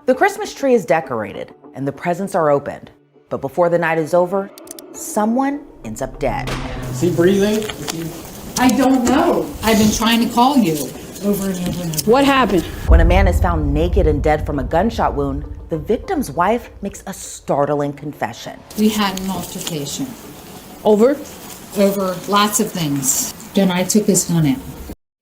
The Christmas tree is decorated and the presents are opened. But before the night is over, someone ends up dead. Is he breathing? I don't know. I've been trying to call you over and over and over. What happened? When a man is found naked and dead from a gunshot wound, the victim's wife makes a startling confession. We had an altercation. Over Lots of things. Then I took his gun out.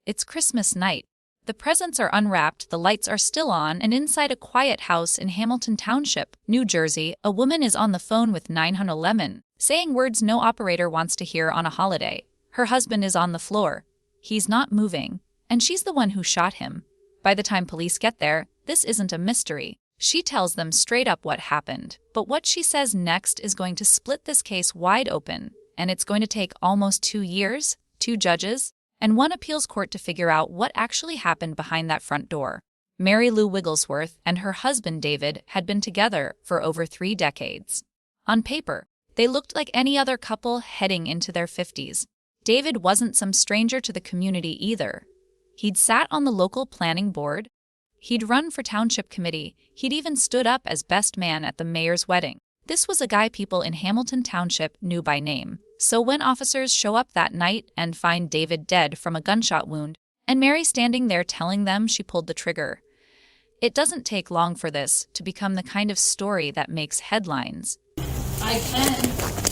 It's Christmas night. The presents are unwrapped, the lights are still on, and inside a quiet house in Hamilton Township, New Jersey, a woman is on the phone with 911, saying words no operator wants to hear on a holiday. Her husband is on the floor. He's not moving, and she's the one who shot him. By the time police get there, this isn't a mystery. She tells them straight up what happened, but what she says next is going to split this case wide open, and it's going to take almost 2 years, 2 judges, and 1 appeals court to figure out what actually happened behind that front door. Mary Lou Wigglesworth and her husband David had been together for over 3 decades. On paper, they looked like any other couple heading into their 50s. David wasn't some stranger to the community either. He'd sat on the local planning board. He'd run for township committee. He'd even stood up as best man at the mayor's wedding. This was a guy people in Hamilton Township knew by name. So when officers show up that night and find David dead from a gunshot wound, and Mary standing there telling them she pulled the trigger, it doesn't take long for this to become the kind of story that makes headlines. I can.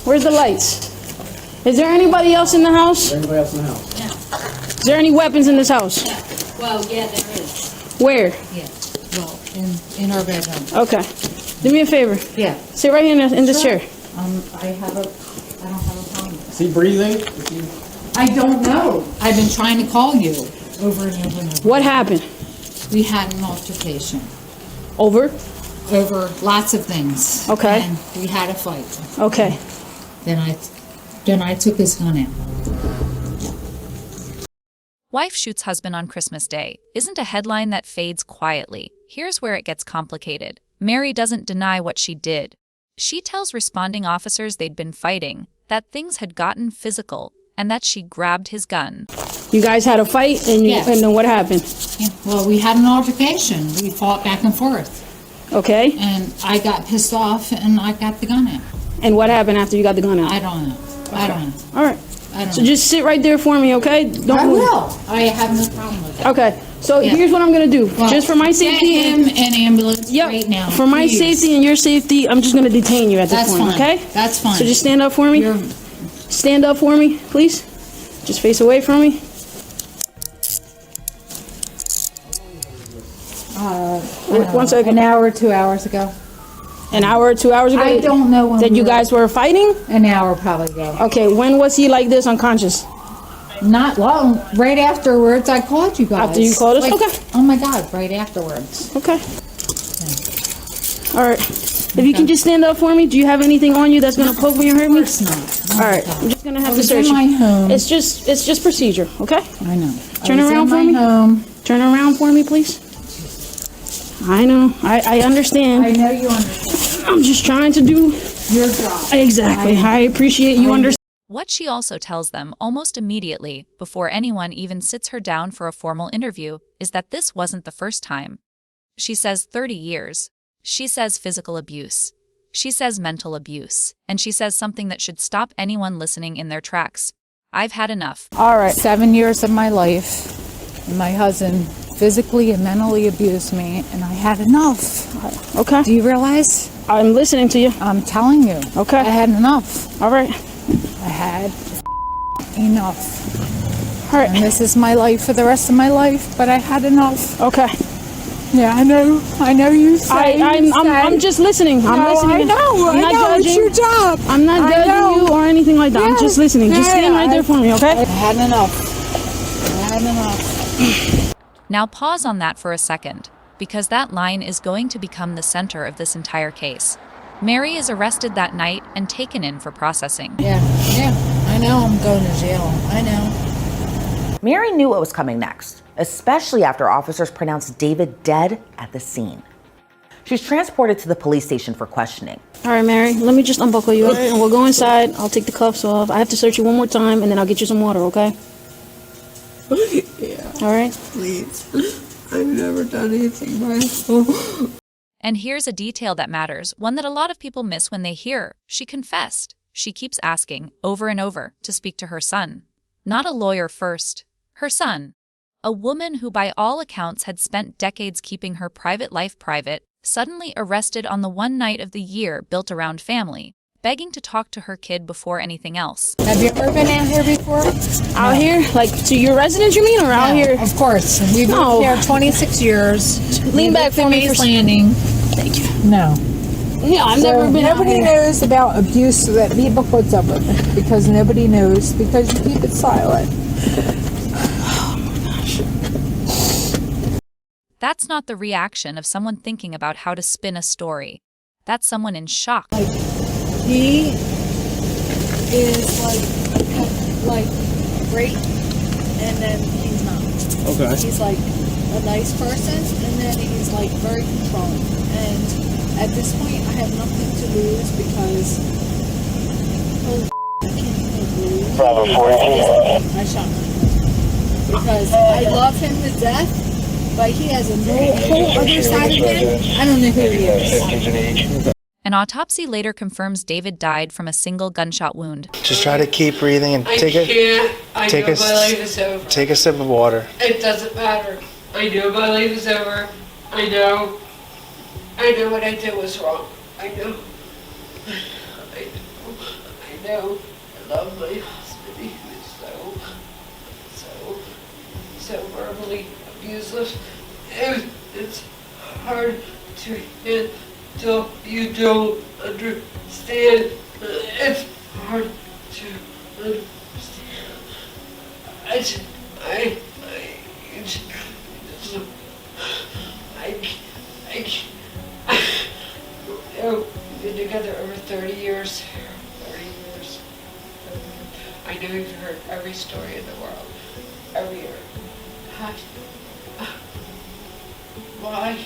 Where's the lights? Is there anybody else in the house? Is there anybody else in the house? Yeah. Is there any weapons in this house? Yeah. Well, yeah, there is. Where? Yeah. Well, in our bedroom. Okay. Do me a favor. Yeah. Sit right here in this chair. I don't have a problem. Is he breathing? I don't know. I've been trying to call you over and over and over. What happened? We had an altercation. Over Lots of things. Okay. And we had a fight. Okay. Then I took his gun out. Wife shoots husband on Christmas Day isn't a headline that fades quietly. Here's where it gets complicated. Mary doesn't deny what she did. She tells responding officers they'd been fighting, that things had gotten physical, and that she grabbed his gun. You guys had a fight, and Yes. and then what happened? Yeah. Well, we had an altercation. We fought back and forth. Okay. And I got pissed off and I got the gun out. And what happened after you got the gun out? I don't know. I don't know. All right. I don't So know. just sit right there for me, okay? Don't I move. will. I have no problem with that. Okay. So Yeah. here's what I'm gonna do. Well, just for my safety. get him an ambulance Yep. right now. For my please. safety and your safety, I'm just gonna detain you at this That's point, fine. okay? That's fine. So just stand up for me. You're- Stand up for me, please. Just face away from me. One second. An hour or 2 hours ago. An hour or 2 hours ago? I don't know when That we you were- guys were fighting? An hour probably ago. Okay, when was he like this, unconscious? Not long. Right afterwards, I called you guys. After you called us? Okay. Oh my God! Right afterwards. Okay. All right. If you can just stand up for me, do you have anything on you that's gonna poke me or hurt me? Of course not. All right, I'm just gonna have I to was search in my you. home. It's just procedure, okay? I know. Turn I was around in for my me. Home. Turn around for me, please. I know. I understand. I know you understand. I'm just trying to do Your job. exactly. I appreciate you understanding. What she also tells them almost immediately, before anyone even sits her down for a formal interview, is that this wasn't the first time. She says 30 years. She says physical abuse. She says mental abuse. And she says something that should stop anyone listening in their tracks. I've had enough. All right. 7 years of my life, my husband physically and mentally abused me, and I had enough. Okay. Do you realize? I'm listening to you. I'm telling you. Okay. I had enough. All right. I had enough. All And right. this is my life for the rest of my life, but I had enough. Okay. Yeah, I know. I know you say. I'm just listening. I'm No, listening. I know. I'm I not know. judging. It's your job. I'm not I judging know. you or anything like that. I'm Yeah. just listening. Just Yeah, stand right there for me, I okay? had enough. I had enough. Now pause on that for a second, because that line is going to become the center of this entire case. Mary is arrested that night and taken in for processing. Yeah. I know I'm going to jail. I know. Mary knew what was coming next, especially after officers pronounced David dead at the scene. She's transported to the police station for questioning. All right, Mary, let me just unbuckle you, all right? And we'll go inside. I'll take the cuffs off. I have to search you one more time, and then I'll get you some water, okay? Yeah, All right? please. I've never done anything wrong. And here's a detail that matters, one that a lot of people miss when they hear. She confessed. She keeps asking, over and over, to speak to her son. Not a lawyer first. Her son. A woman who by all accounts had spent decades keeping her private life private, suddenly arrested on the one night of the year built around family, begging to talk to her kid before anything else. Have you ever been out here before? Out here? Like, to your residence, you mean, or out here? Of course. We've No. lived here 26 years. Lean back for me. Landing. Thank you. No. Yeah, I've never been out Nobody here. knows about abuse that people puts up with because nobody knows because you keep it silent. That's not the reaction of someone thinking about how to spin a story. That's someone in shock. He is like great, and then he's not. Okay. He's like a nice person, and then he's like very controlling. And at this point, I have nothing to lose because I can't even lose. Bravo 14. I shot my husband because I love him to death, but he has a whole other side of him. I don't know who he is. 50s in age. An autopsy later confirms David died from a single gunshot wound. Just try to keep breathing and I take can't. I take know a my life is over. take a sip of water. It doesn't matter. I know my life is over. I know what I did was wrong. I know. I know. I love my husband. He was so verbally abusive. It's hard to handle. You don't understand. It's hard to understand. We've been together over 30 years. 30 years. I know you've heard every story in the world. Every year. Why?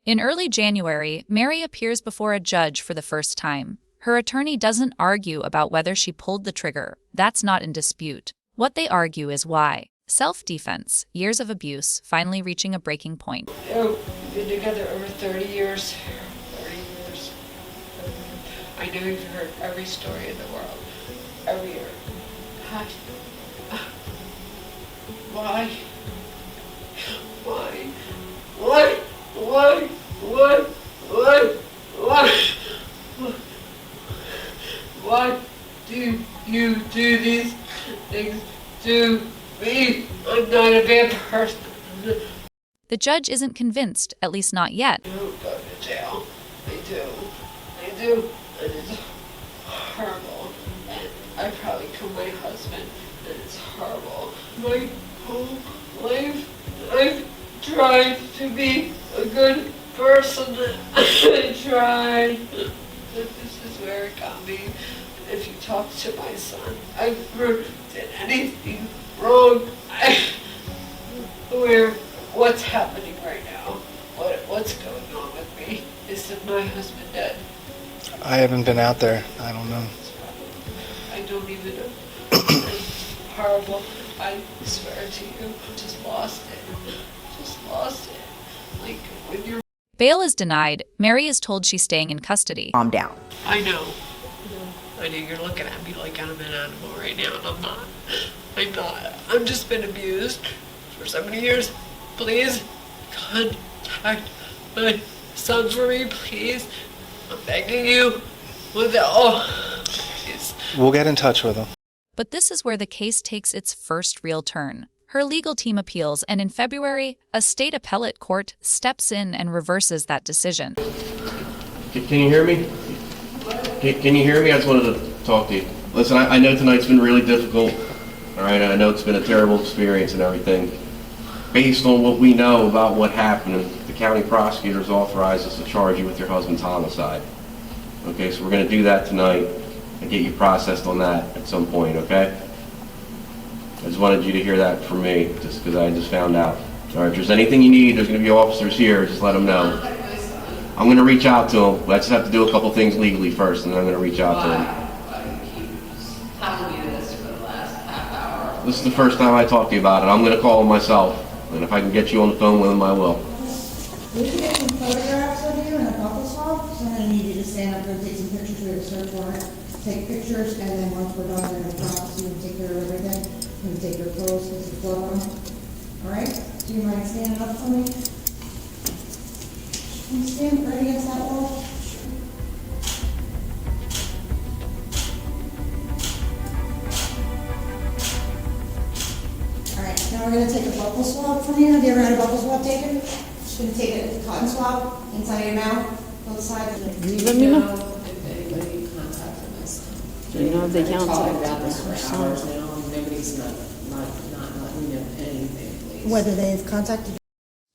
In early January, Mary appears before a judge for the first time. Her attorney doesn't argue about whether she pulled the trigger. That's not in dispute. What they argue is why. Self-defense, years of abuse, finally reaching a breaking point. We've been together over 30 years. 30 years. I know you've heard every story in the world. Every year. Why? Why do you do these things to me? I'm not a bad person. The judge isn't convinced, at least not yet. I don't go to jail. I do. And it's horrible. And I probably killed my husband. And it's horrible. My whole life, I've tried to be a good person. I tried. But this is where it got me. If you talk to my son, I never did anything wrong. What's happening right now? What's going on with me? Is my husband dead? I haven't been out there. I don't know. I don't even know. It's horrible. I swear to you, just lost it. Just lost it. Like when you're. Bail is denied. Mary is told she's staying in custody. Calm down. I know. I know you're looking at me like I'm an animal right now, and I'm not. I'm not. I've just been abused for so many years. Please contact my son for me, please. I'm begging you. Please. We'll get in touch with him. But this is where the case takes its first real turn. Her legal team appeals, and in February, a state appellate court steps in and reverses that decision. Can you hear me? Can you hear me? I just wanted to talk to you. Listen, I know tonight's been really difficult. All right, I know it's been a terrible experience and everything. Based on what we know about what happened, the county prosecutors authorized us to charge you with your husband's homicide. Okay, so we're going to do that tonight and get you processed on that at some point, okay? I just wanted you to hear that from me, just because I just found out. All right, if there's anything you need, there's going to be officers here, just let them know. I'm going to reach out to them. I just have to do a couple things legally first, and then I'm going to reach out to them. telling you this for the last half hour. This is the first time I talked to you about it. I'm going to call him myself. And if I can get you on the phone with him, I will. We can get some photographs of you and a couple swap, so I'm gonna need you to stand up and take some pictures for the search warrant. Take pictures, and then once we're done, we're gonna promise you and take care of everything. And take your clothes, because it's blood on. All right? Do you mind standing up for me? Can you stand right against that wall? All right, now we're gonna take a buccal swab from you. Have you ever had a buccal swab taken? Just gonna take a cotton swab inside your mouth, both sides. Let me know. If anybody contacted my son. Do you know if they Talking counted? about this for hours now, and nobody's not letting me know anything, please. Whether they've contacted.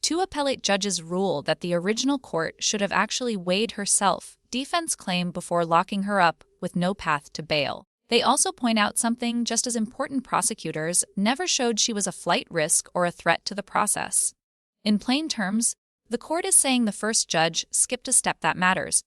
Two appellate judges rule that the original court should have actually weighed her self-defense claim before locking her up with no path to bail. They also point out something just as important: prosecutors never showed she was a flight risk or a threat to the process. In plain terms, the court is saying the first judge skipped a step that matters.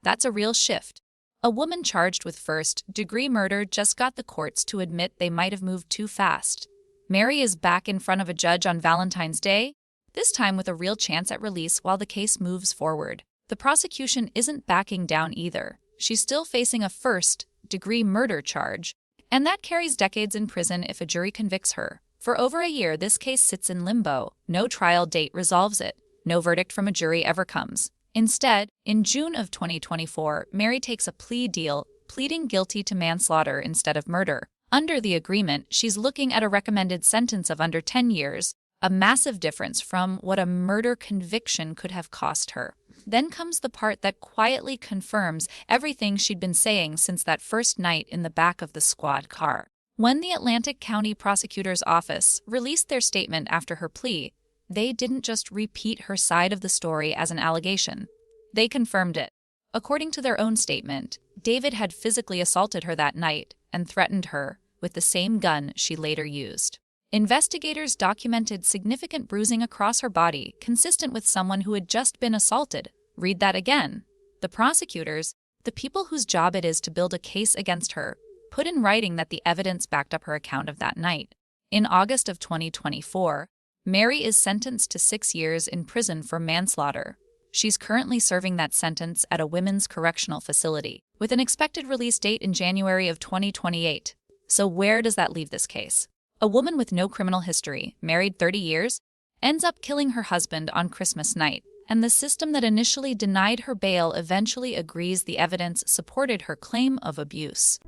That's a real shift. A woman charged with first-degree murder just got the courts to admit they might have moved too fast. Mary is back in front of a judge on Valentine's Day, this time with a real chance at release while the case moves forward. The prosecution isn't backing down either. She's still facing a first-degree murder charge, and that carries decades in prison if a jury convicts her. For over a year, this case sits in limbo. No trial date resolves it. No verdict from a jury ever comes. Instead, in June of 2024, Mary takes a plea deal, pleading guilty to manslaughter instead of murder. Under the agreement, she's looking at a recommended sentence of under 10 years, a massive difference from what a murder conviction could have cost her. Then comes the part that quietly confirms everything she'd been saying since that first night in the back of the squad car. When the Atlantic County Prosecutor's Office released their statement after her plea, they didn't just repeat her side of the story as an allegation. They confirmed it. According to their own statement, David had physically assaulted her that night and threatened her with the same gun she later used. Investigators documented significant bruising across her body, consistent with someone who had just been assaulted. Read that again. The prosecutors, the people whose job it is to build a case against her, put in writing that the evidence backed up her account of that night. In August of 2024, Mary is sentenced to 6 years in prison for manslaughter. She's currently serving that sentence at a women's correctional facility, with an expected release date in January of 2028. So where does that leave this case? A woman with no criminal history, married 30 years, ends up killing her husband on Christmas night, and the system that initially denied her bail eventually agrees the evidence supported her claim of abuse.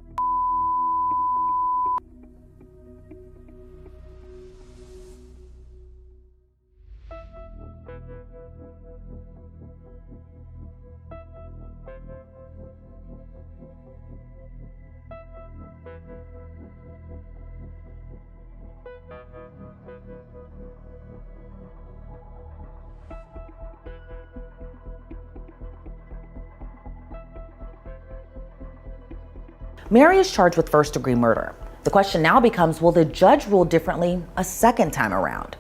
Mary is charged with first-degree murder. The question now becomes, will the judge rule differently a second time around?